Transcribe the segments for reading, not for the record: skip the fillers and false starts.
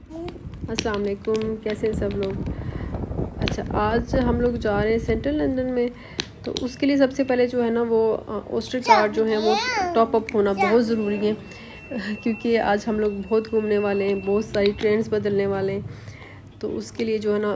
अस्सलाम वालेकुम, कैसे हैं सब लोग। अच्छा, आज हम लोग जा रहे हैं सेंट्रल लंदन में। तो उसके लिए सबसे पहले जो है ना वो ओस्टर कार्ड जो है वो टॉप अप होना बहुत ज़रूरी है क्योंकि आज हम लोग बहुत घूमने वाले हैं, बहुत सारी ट्रेंड्स बदलने वाले हैं। तो उसके लिए जो है ना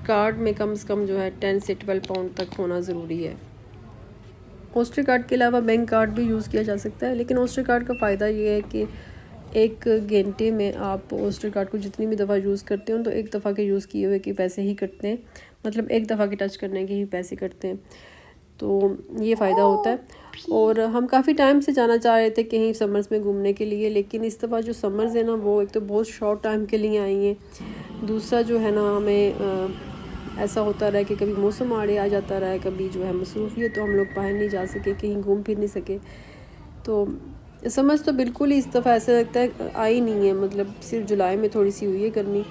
कार्ड में कम से कम जो है 10 से 12 पाउंड तक होना ज़रूरी है। ओस्टर कार्ड के अलावा बैंक कार्ड भी यूज़ किया जा सकता है, लेकिन ओस्टर कार्ड का फ़ायदा ये है कि 1 घंटे में आप ओस्टर कार्ड को जितनी भी दफ़ा यूज़ करते हो तो एक दफ़ा के यूज़ किए हुए के पैसे ही कटते हैं, मतलब एक दफ़ा के टच करने के ही पैसे कटते हैं। तो ये फ़ायदा होता है। और हम काफ़ी टाइम से जाना चाह रहे थे कहीं समर्स में घूमने के लिए, लेकिन इस दफ़ा जो समर्स है ना वो एक तो बहुत शॉर्ट टाइम के लिए आई हैं, दूसरा जो है ना हमें ऐसा होता रहा कि कभी मौसम आड़े आ जाता रहा है, कभी जो है मसरूफ़ियत तो हम लोग बाहर नहीं जा सके, कहीं घूम फिर नहीं सके। तो समझ तो बिल्कुल ही इस दफ़ा ऐसा लगता है आई नहीं है, मतलब सिर्फ जुलाई में थोड़ी सी हुई है गर्मी,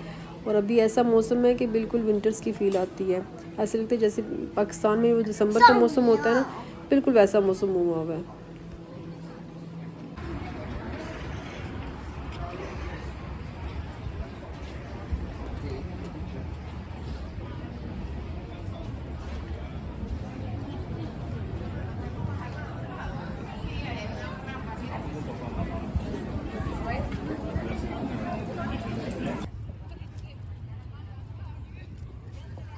और अभी ऐसा मौसम है कि बिल्कुल विंटर्स की फ़ील आती है। ऐसा लगता है जैसे पाकिस्तान में वो दिसंबर का मौसम होता है ना, बिल्कुल वैसा मौसम हुआ हुआ है।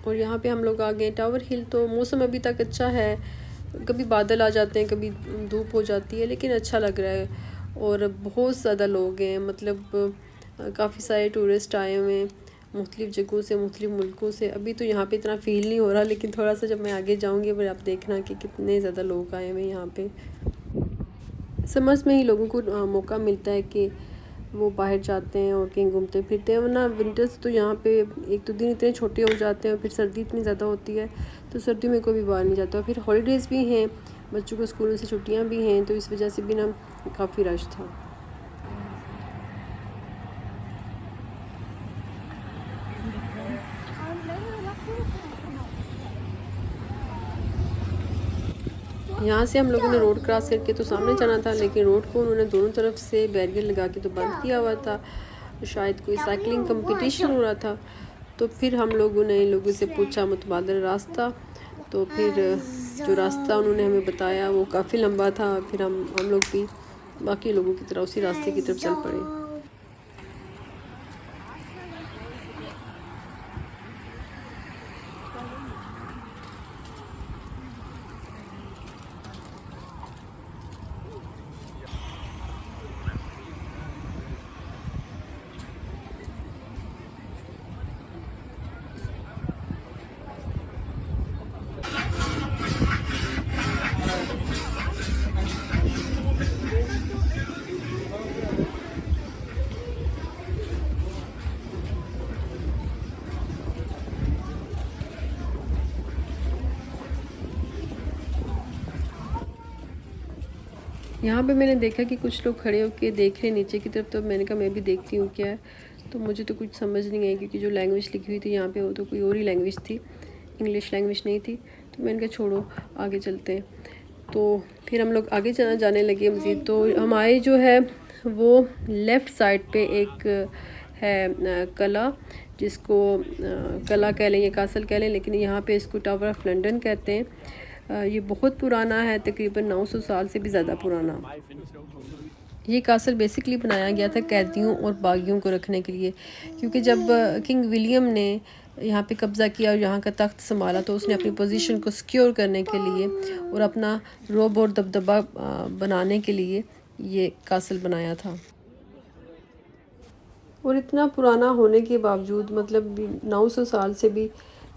और यहाँ पे हम लोग आ गए टावर हिल। तो मौसम अभी तक अच्छा है, कभी बादल आ जाते हैं, कभी धूप हो जाती है, लेकिन अच्छा लग रहा है। और बहुत ज़्यादा लोग हैं, मतलब काफ़ी सारे टूरिस्ट आए हुए हैं मुख्तलिफ़ जगहों से, मुख्तलिफ़ मुल्कों से। अभी तो यहाँ पे इतना फ़ील नहीं हो रहा, लेकिन थोड़ा सा जब मैं आगे जाऊँगी फिर आप देखना कि कितने ज़्यादा लोग आए हुए हैं यहाँ पे। समर्स में ही लोगों को मौका मिलता है कि वो बाहर जाते हैं और कहीं घूमते फिरते हैं, वरना विंटर्स तो यहाँ पे एक तो दिन इतने छोटे हो जाते हैं और फिर सर्दी इतनी ज़्यादा होती है, तो सर्दी में कोई भी बाहर नहीं जाता। फिर हॉलीडेज़ भी हैं, बच्चों को स्कूलों से छुट्टियाँ भी हैं, तो इस वजह से भी ना काफ़ी रश था। यहाँ से हम लोगों ने रोड क्रॉस करके तो सामने जाना था, लेकिन रोड को उन्होंने दोनों तरफ से बैरियर लगा के तो बंद किया हुआ था। शायद कोई साइकिलिंग कंपटीशन हो रहा था। तो फिर हम लोगों ने इन लोगों से पूछा मुतबादल रास्ता। तो फिर जो रास्ता उन्होंने हमें बताया वो काफ़ी लंबा था। फिर हम लोग भी बाकी लोगों की तरह उसी रास्ते की तरफ चल पड़े। यहाँ पे मैंने देखा कि कुछ लोग खड़े होकर देख रहे नीचे की तरफ, तो मैंने कहा मैं भी देखती हूँ क्या है। तो मुझे तो कुछ समझ नहीं आई, क्योंकि जो लैंग्वेज लिखी हुई थी यहाँ पे वो तो कोई और ही लैंग्वेज थी, इंग्लिश लैंग्वेज नहीं थी। तो मैंने कहा छोड़ो, आगे चलते हैं। तो फिर हम लोग आगे जाने लगे मज़ीद। तो हमारे जो है वो लेफ़्ट साइड पे एक है कला, जिसको कला कह लें या कासल कह लें, लेकिन यहाँ पे इसको टावर ऑफ लंदन कहते हैं। ये बहुत पुराना है, तकरीबन 900 साल से भी ज़्यादा पुराना। ये कासल बेसिकली बनाया गया था कैदियों और बागियों को रखने के लिए, क्योंकि जब किंग विलियम ने यहाँ पे कब्ज़ा किया और यहाँ का तख्त संभाला, तो उसने अपनी पोजीशन को सिक्योर करने के लिए और अपना रोब और दबदबा बनाने के लिए ये कासल बनाया था। और इतना पुराना होने के बावजूद, मतलब 900 साल से भी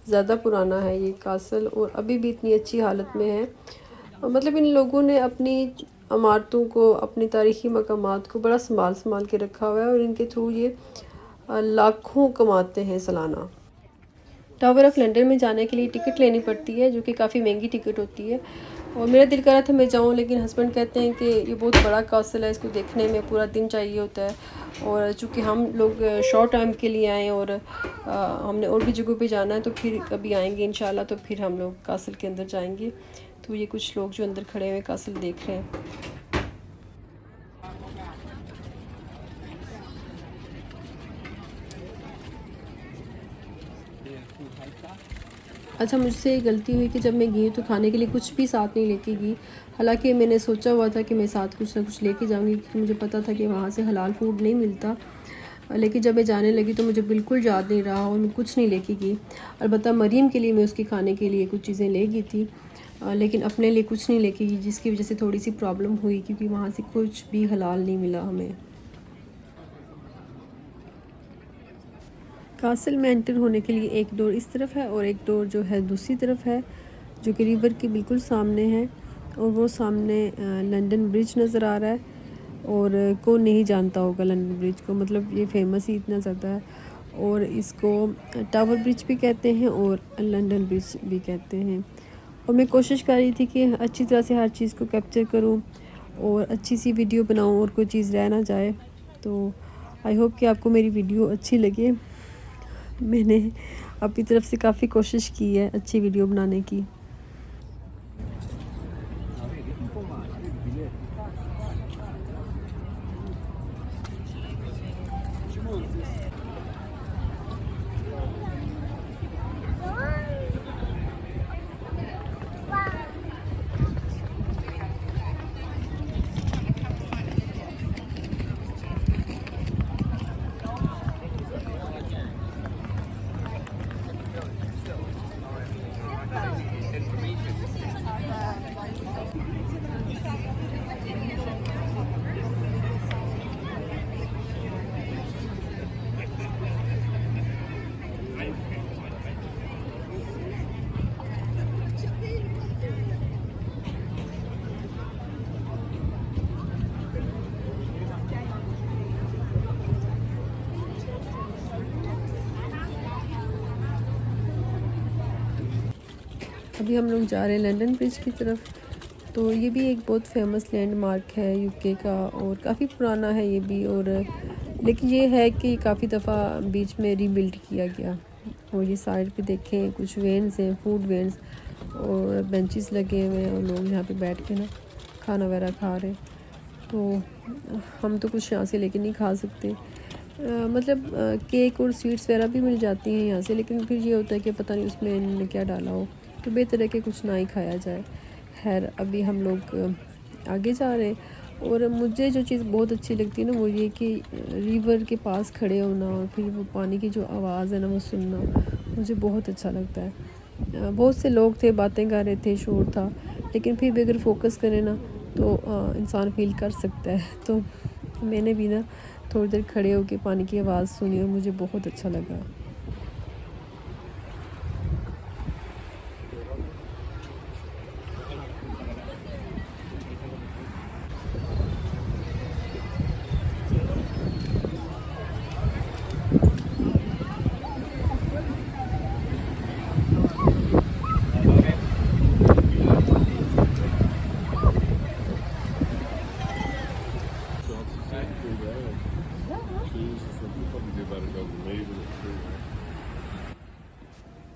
ज़्यादा पुराना है ये कासल, और अभी भी इतनी अच्छी हालत में है। मतलब इन लोगों ने अपनी इमारतों को, अपनी तारीख़ी मकामात को बड़ा संभाल के रखा हुआ है, और इनके थ्रू ये लाखों कमाते हैं सालाना। टावर ऑफ लंदन में जाने के लिए टिकट लेनी पड़ती है, जो कि काफ़ी महंगी टिकट होती है। और मेरा दिल कर रहा था मैं जाऊँ, लेकिन हस्बैंड कहते हैं कि ये बहुत बड़ा कासल है, इसको देखने में पूरा दिन चाहिए होता है। और चूँकि हम लोग शॉर्ट टाइम के लिए आए और हमने और भी जगहों पे जाना है, तो फिर कभी आएंगे इंशाल्लाह, तो फिर हम लोग कासल के अंदर जाएंगे। तो ये कुछ लोग जो अंदर खड़े हुए कासल देख रहे हैं। अच्छा, मुझसे ये गलती हुई कि जब मैं गई तो खाने के लिए कुछ भी साथ नहीं लेके गई। हालांकि मैंने सोचा हुआ था कि मैं साथ कुछ ना कुछ लेके जाऊंगी, क्योंकि मुझे पता था कि वहाँ से हलाल फूड नहीं मिलता। लेकिन जब मैं जाने लगी तो मुझे बिल्कुल याद नहीं रहा और मैं कुछ नहीं लेके गई। अलबत्ता मरीम के लिए मैं उसके खाने के लिए कुछ चीज़ें ले गई थी, लेकिन अपने लिए कुछ नहीं लेके गई, जिसकी वजह से थोड़ी सी प्रॉब्लम हुई, क्योंकि वहाँ से कुछ भी हलाल नहीं मिला हमें। कासल में एंटर होने के लिए एक डोर इस तरफ है और एक डोर जो है दूसरी तरफ है, जो कि रिवर के बिल्कुल सामने है। और वो सामने लंदन ब्रिज नज़र आ रहा है। और कौन नहीं जानता होगा लंदन ब्रिज को, मतलब ये फेमस ही इतना ज़्यादा है। और इसको टावर ब्रिज भी कहते हैं और लंदन ब्रिज भी कहते हैं। और मैं कोशिश कर रही थी कि अच्छी तरह से हर चीज़ को कैप्चर करूं और अच्छी सी वीडियो बनाऊं और कोई चीज़ रह ना जाए। तो आई होप कि आपको मेरी वीडियो अच्छी लगे। मैंने अपनी तरफ से काफ़ी कोशिश की है अच्छी वीडियो बनाने की। अभी हम लोग जा रहे हैं लंदन ब्रिज की तरफ। तो ये भी एक बहुत फेमस लैंडमार्क है यूके का और काफ़ी पुराना है ये भी। और लेकिन ये है कि काफ़ी दफ़ा बीच में रीबिल्ड किया गया। और ये साइड पे देखें कुछ वेन्स हैं, फूड वेन्स, और बेंचेस लगे हुए हैं और लोग यहाँ पे बैठ के ना खाना वगैरह खा रहे। तो हम तो कुछ यहाँ से लेके नहीं खा सकते। मतलब केक और स्वीट्स वगैरह भी मिल जाती हैं यहाँ से, लेकिन फिर ये होता है कि पता नहीं उसमें इन्होंने क्या डाला हो, तो बेहतर है कि कुछ ना ही खाया जाए। खैर, अभी हम लोग आगे जा रहे हैं। और मुझे जो चीज़ बहुत अच्छी लगती है ना, वो ये कि रिवर के पास खड़े होना और फिर वो पानी की जो आवाज़ है ना वो सुनना मुझे बहुत अच्छा लगता है। बहुत से लोग थे, बातें कर रहे थे, शोर था, लेकिन फिर भी अगर फोकस करें ना तो इंसान फील कर सकता है। तो मैंने भी ना थोड़ी देर खड़े होकर पानी की आवाज़ सुनी और मुझे बहुत अच्छा लगा।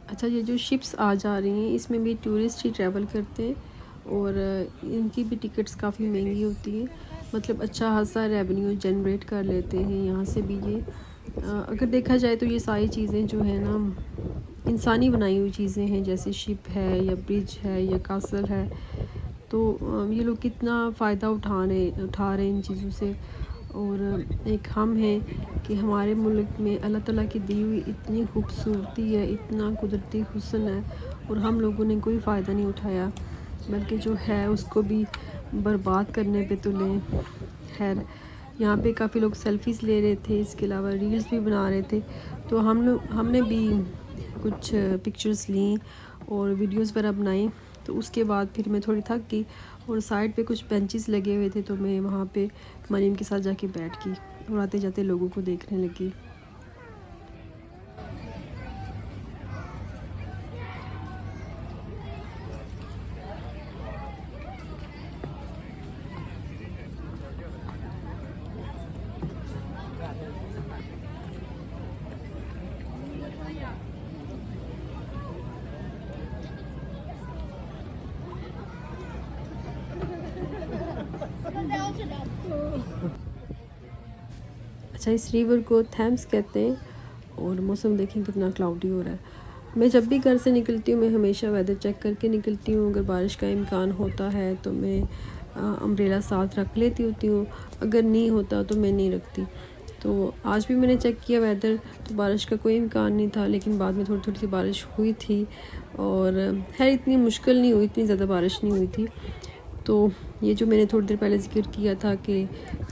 अच्छा, ये जो शिप्स आ जा रही हैं इसमें भी टूरिस्ट ही ट्रैवल करते हैं और इनकी भी टिकट्स काफ़ी महंगी होती है। मतलब अच्छा खासा रेवेन्यू जनरेट कर लेते हैं यहाँ से भी ये। अगर देखा जाए तो ये सारी चीज़ें जो है ना इंसानी बनाई हुई चीज़ें हैं, जैसे शिप है या ब्रिज है या कासल है। तो ये लोग कितना फ़ायदा उठा रहे हैं इन चीज़ों से। और एक हम हैं कि हमारे मुल्क में अल्लाह ताला की दी हुई इतनी खूबसूरती है, इतना कुदरती हुस्न है, और हम लोगों ने कोई फ़ायदा नहीं उठाया, बल्कि जो है उसको भी बर्बाद करने पे तुले। खैर, यहाँ पे काफ़ी लोग सेल्फ़ीज़ ले रहे थे, इसके अलावा रील्स भी बना रहे थे। तो हमने भी कुछ पिक्चर्स ली और वीडियोस वगैरह बनाई। तो उसके बाद फिर मैं थोड़ी थक गई और साइड पे कुछ बेंचेस लगे हुए थे, तो मैं वहाँ पे मरीम के साथ जाके बैठ गई और आते जाते लोगों को देखने लगी। अच्छा, इस रिवर को थैम्स कहते हैं और मौसम देखें कितना क्लाउडी हो रहा है। मैं जब भी घर से निकलती हूँ मैं हमेशा वेदर चेक करके निकलती हूँ। अगर बारिश का इम्कान होता है तो मैं अम्ब्रेला साथ रख लेती होती हूँ, अगर नहीं होता तो मैं नहीं रखती। तो आज भी मैंने चेक किया वेदर, तो बारिश का कोई इम्कान नहीं था, लेकिन बाद में थोड़ी थोड़ी सी बारिश हुई थी और खैर इतनी मुश्किल नहीं हुई, इतनी ज़्यादा बारिश नहीं हुई थी। तो ये जो मैंने थोड़ी देर पहले जिक्र किया था कि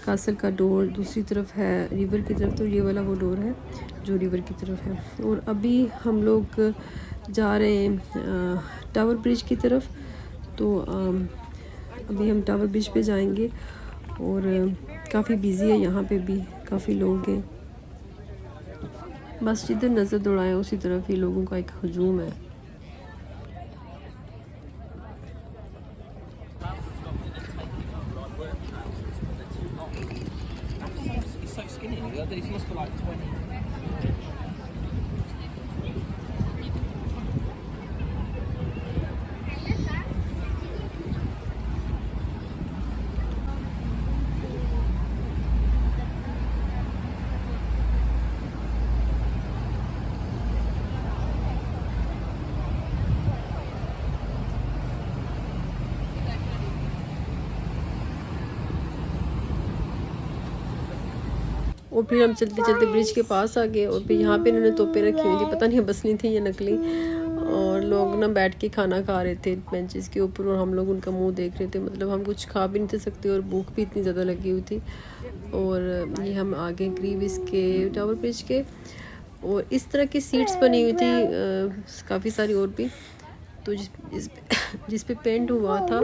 कासल का डोर दूसरी तरफ है रिवर की तरफ, तो ये वाला वो डोर है जो रिवर की तरफ है। और अभी हम लोग जा रहे हैं टावर ब्रिज की तरफ। तो अभी हम टावर ब्रिज पे जाएंगे और काफ़ी बिज़ी है, यहाँ पे भी काफ़ी लोग हैं। बस जिधर नज़र दौड़ाएं उसी तरफ ही लोगों का एक हजूम है। और फिर हम चलते चलते ब्रिज के पास आ गए और फिर यहाँ पे इन्होंने तोपे रखी हुई थी, पता नहीं बसनी थी या नकली। और लोग ना बैठ के खाना खा रहे थे बेंचेस के ऊपर और हम लोग उनका मुंह देख रहे थे। मतलब हम कुछ खा भी नहीं थे सकते और भूख भी इतनी ज़्यादा लगी हुई थी। और ये हम आगे करीब इसके टावर ब्रिज के, और इस तरह की सीट्स बनी हुई थी काफ़ी सारी और भी। तो जिस पे पेंट हुआ था,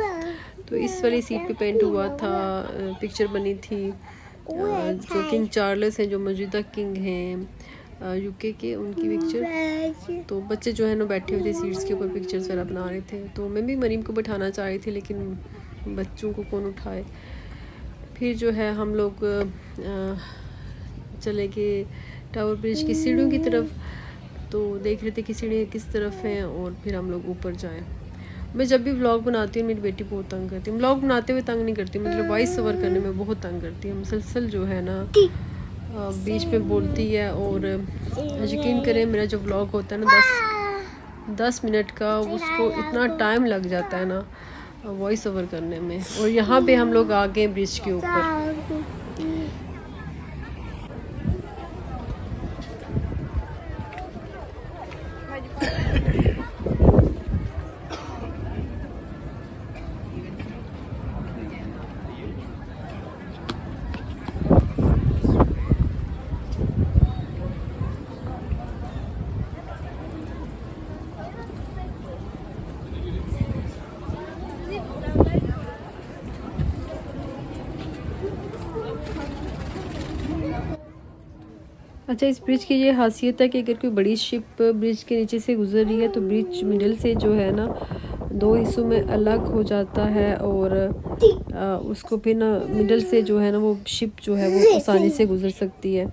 तो इस वाली सीट पे पेंट हुआ था, पिक्चर बनी थी जो किंग चार्ल्स हैं, जो मौजूदा किंग हैं यूके के, उनकी पिक्चर। तो बच्चे जो है ना बैठे हुए थे सीट्स के ऊपर, पिक्चर्स वगैरह बना रहे थे। तो मैं भी मरीम को बैठाना चाह रही थी, लेकिन बच्चों को कौन उठाए। फिर जो है हम लोग चले गए टावर ब्रिज की सीढ़ियों की तरफ। तो देख रहे थे कि सीढ़ियाँ किस तरफ हैं और फिर हम लोग ऊपर जाएँ। मैं जब भी व्लॉग बनाती हूँ मेरी बेटी बहुत तंग करती है। व्लॉग बनाते हुए तंग नहीं करती, मतलब वॉइस ओवर करने में बहुत तंग करती है। मुसलसल जो है ना बीच में बोलती है। और यकीन करें मेरा जो व्लॉग होता है ना 10 मिनट का, उसको इतना टाइम लग जाता है ना वॉइस ओवर करने में। और यहाँ पे हम लोग आ गए ब्रिज के ऊपर। अच्छा, इस ब्रिज की ये खासियत है कि अगर कोई बड़ी शिप ब्रिज के नीचे से गुजर रही है तो ब्रिज मिडिल से जो है ना 2 हिस्सों में अलग हो जाता है। और उसको फिर ना मिडिल से जो है ना वो शिप जो है वो आसानी से गुजर सकती है।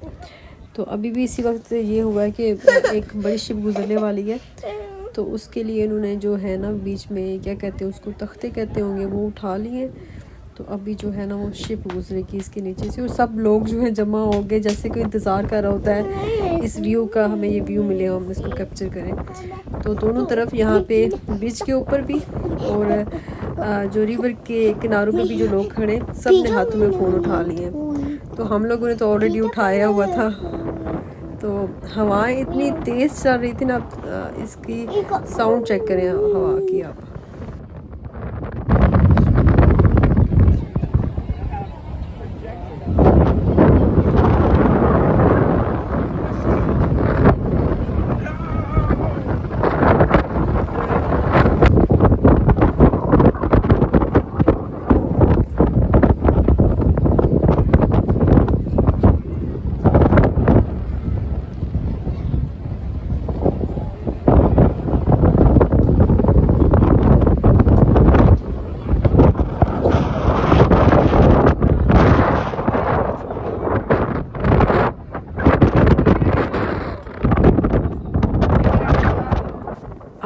तो अभी भी इसी वक्त ये हुआ है कि एक बड़ी शिप गुजरने वाली है, तो उसके लिए इन्होंने जो है ना बीच में क्या कहते हैं उसको, तख्ते कहते होंगे, वो उठा लिए। तो अभी जो है ना वो शिप गुजरेगी इसके नीचे से, और सब लोग जो है जमा हो गए, जैसे कोई इंतज़ार कर रहा होता है इस व्यू का, हमें ये व्यू मिले, हम इसको कैप्चर करें। तो दोनों तरफ यहाँ पे ब्रिज के ऊपर भी और जो रिवर के किनारों पे भी जो लोग खड़े, सब ने हाथों में फ़ोन उठा लिए। तो हम लोगों ने तो ऑलरेडी उठाया हुआ था। तो हवाएं इतनी तेज़ चल रही थी ना, इसकी साउंड चेक करें हवा की आप।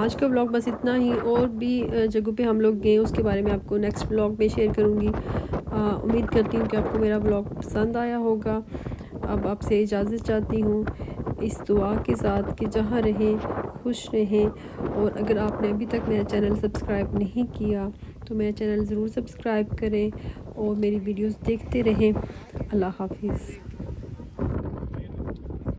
आज का व्लॉग बस इतना ही। और भी जगहों पे हम लोग गए उसके बारे में आपको नेक्स्ट व्लॉग में शेयर करूँगी। उम्मीद करती हूँ कि आपको मेरा व्लॉग पसंद आया होगा। अब आपसे इजाज़त चाहती हूँ। इस दुआ के साथ कि जहाँ रहें खुश रहें। और अगर आपने अभी तक मेरा चैनल सब्सक्राइब नहीं किया तो मेरा चैनल ज़रूर सब्सक्राइब करें और मेरी वीडियोस देखते रहें। अल्लाह हाफिज़।